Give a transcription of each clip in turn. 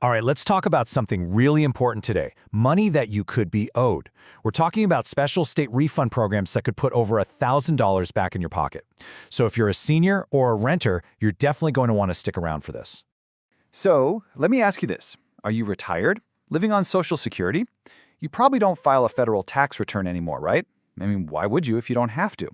All right, let's talk about something really important today, money that you could be owed. We're talking about special state refund programs that could put over $1,000 back in your pocket. So if you're a senior or a renter, you're definitely going to want to stick around for this. So, let me ask you this. Are you retired? Living on Social Security? You probably don't file a federal tax return anymore, right? I mean, why would you if you don't have to?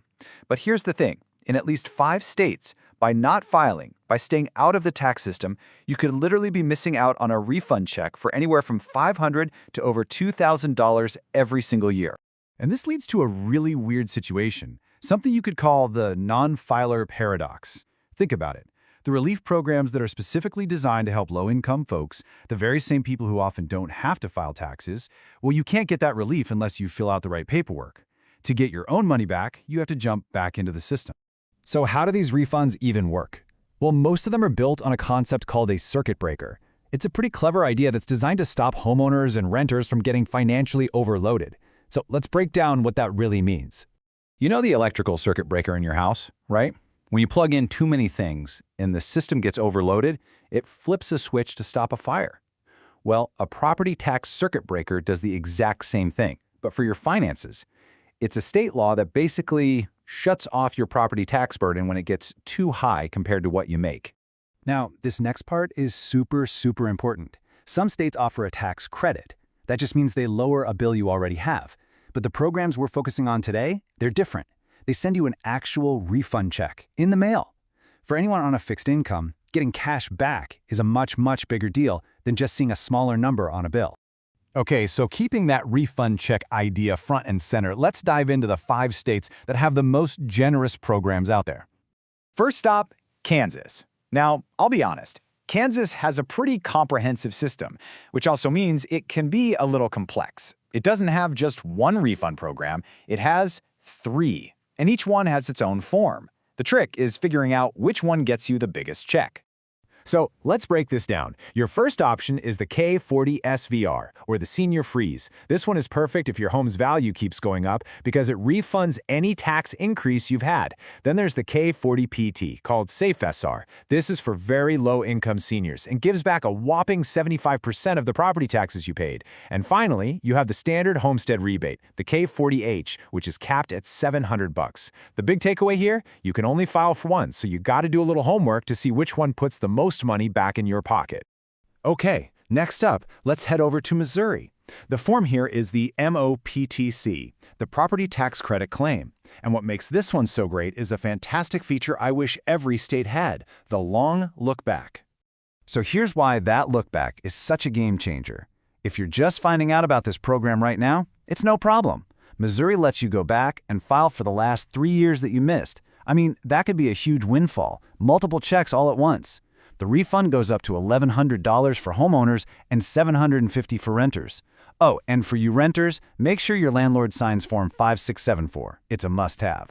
But here's the thing. In at least 5 states, by not filing, by staying out of the tax system, you could literally be missing out on a refund check for anywhere from $500 to over $2,000 every single year. And this leads to a really weird situation, something you could call the non-filer paradox. Think about it. The relief programs that are specifically designed to help low-income folks, the very same people who often don't have to file taxes, well, you can't get that relief unless you fill out the right paperwork. To get your own money back, you have to jump back into the system. So how do these refunds even work? Well, most of them are built on a concept called a circuit breaker. It's a pretty clever idea that's designed to stop homeowners and renters from getting financially overloaded. So let's break down what that really means. You know the electrical circuit breaker in your house, right? When you plug in too many things and the system gets overloaded, it flips a switch to stop a fire. Well, a property tax circuit breaker does the exact same thing, but for your finances. It's a state law that basically shuts off your property tax burden when it gets too high compared to what you make. Now, this next part is super important. Some states offer a tax credit. That just means they lower a bill you already have. But the programs we're focusing on today, they're different. They send you an actual refund check in the mail. For anyone on a fixed income, getting cash back is a much bigger deal than just seeing a smaller number on a bill. Okay, so keeping that refund check idea front and center, let's dive into the 5 states that have the most generous programs out there. First stop, Kansas. Now, I'll be honest, Kansas has a pretty comprehensive system, which also means it can be a little complex. It doesn't have just one refund program, it has 3, and each one has its own form. The trick is figuring out which one gets you the biggest check. So let's break this down. Your first option is the K40 SVR, or the Senior Freeze. This one is perfect if your home's value keeps going up because it refunds any tax increase you've had. Then there's the K40 PT, called Safe SR. This is for very low-income seniors and gives back a whopping 75% of the property taxes you paid. And finally, you have the standard homestead rebate, the K40H, which is capped at $700. The big takeaway here, you can only file for one, so you gotta do a little homework to see which one puts the most money back in your pocket. Okay, next up, let's head over to Missouri. The form here is the MOPTC, the Property Tax Credit Claim. And what makes this one so great is a fantastic feature I wish every state had, the long look back. So here's why that look back is such a game changer. If you're just finding out about this program right now, it's no problem. Missouri lets you go back and file for the last 3 years that you missed. I mean, that could be a huge windfall, multiple checks all at once. The refund goes up to $1,100 for homeowners and $750 for renters. Oh, and for you renters, make sure your landlord signs Form 5674. It's a must-have.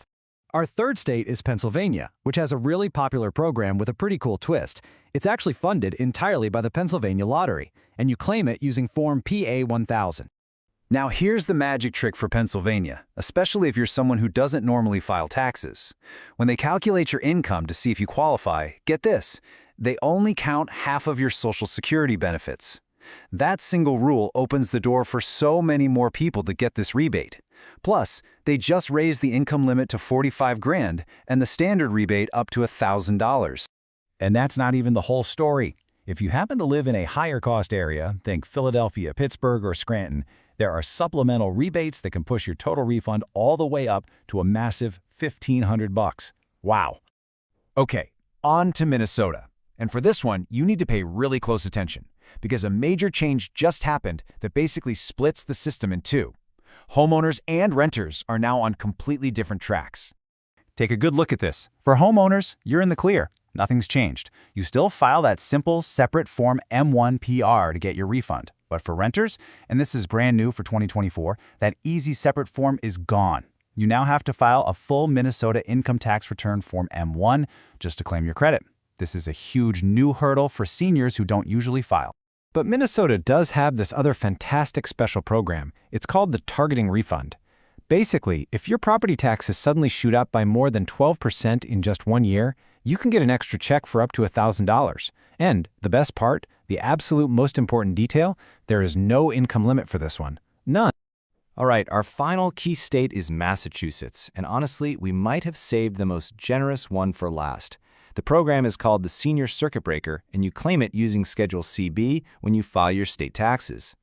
Our third state is Pennsylvania, which has a really popular program with a pretty cool twist. It's actually funded entirely by the Pennsylvania Lottery, and you claim it using Form PA-1000. Now here's the magic trick for Pennsylvania, especially if you're someone who doesn't normally file taxes. When they calculate your income to see if you qualify, get this, they only count half of your Social Security benefits. That single rule opens the door for so many more people to get this rebate. Plus, they just raised the income limit to $45,000 and the standard rebate up to $1,000. And that's not even the whole story. If you happen to live in a higher cost area, think Philadelphia, Pittsburgh, or Scranton, there are supplemental rebates that can push your total refund all the way up to a massive $1,500. Wow. Okay, on to Minnesota. And for this one, you need to pay really close attention because a major change just happened that basically splits the system in 2. Homeowners and renters are now on completely different tracks. Take a good look at this. For homeowners, you're in the clear. Nothing's changed. You still file that simple, separate Form M1PR to get your refund. But for renters, and this is brand new for 2024, that easy separate form is gone. You now have to file a full Minnesota income tax return Form M1 just to claim your credit. This is a huge new hurdle for seniors who don't usually file. But Minnesota does have this other fantastic special program. It's called the Targeting Refund. Basically, if your property taxes suddenly shoot up by more than 12% in just 1 year, you can get an extra check for up to $1,000. And the best part, The absolute most important detail, there is no income limit for this one. None. All right, our final key state is Massachusetts, and honestly, we might have saved the most generous one for last. The program is called the Senior Circuit Breaker, and you claim it using Schedule CB when you file your state taxes.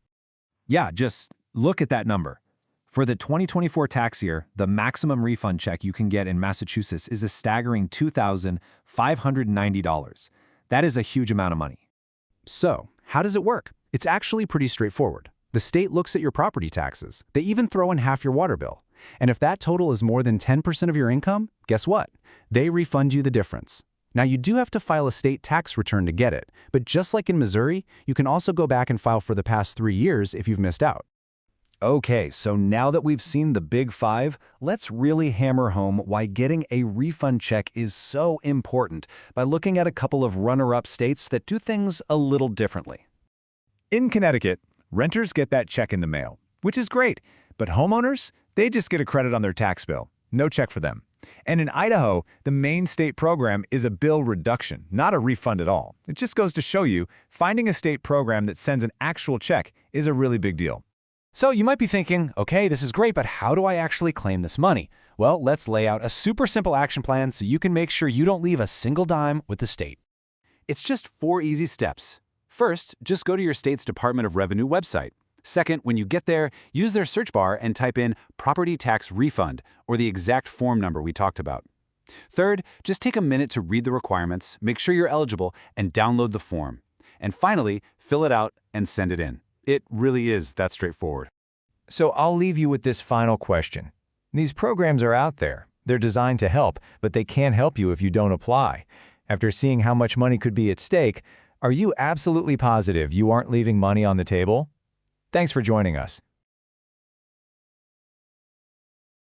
Yeah, just look at that number. For the 2024 tax year, the maximum refund check you can get in Massachusetts is a staggering $2,590. That is a huge amount of money. So, how does it work? It's actually pretty straightforward. The state looks at your property taxes. They even throw in half your water bill. And if that total is more than 10% of your income, guess what? They refund you the difference. Now, you do have to file a state tax return to get it, but just like in Missouri, you can also go back and file for the past 3 years if you've missed out. Okay, so now that we've seen the big five, let's really hammer home why getting a refund check is so important by looking at a couple of runner-up states that do things a little differently. In Connecticut, renters get that check in the mail, which is great, but homeowners, they just get a credit on their tax bill. No check for them. And in Idaho, the main state program is a bill reduction, not a refund at all. It just goes to show you, finding a state program that sends an actual check is a really big deal. So you might be thinking, okay, this is great, but how do I actually claim this money? Well, let's lay out a super simple action plan so you can make sure you don't leave a single dime with the state. It's just 4 easy steps. First, just go to your state's Department of Revenue website. Second, when you get there, use their search bar and type in property tax refund or the exact form number we talked about. Third, just take a minute to read the requirements, make sure you're eligible, and download the form. And finally, fill it out and send it in. It really is that straightforward. So I'll leave you with this final question. These programs are out there. They're designed to help, but they can't help you if you don't apply. After seeing how much money could be at stake, are you absolutely positive you aren't leaving money on the table? Thanks for joining us.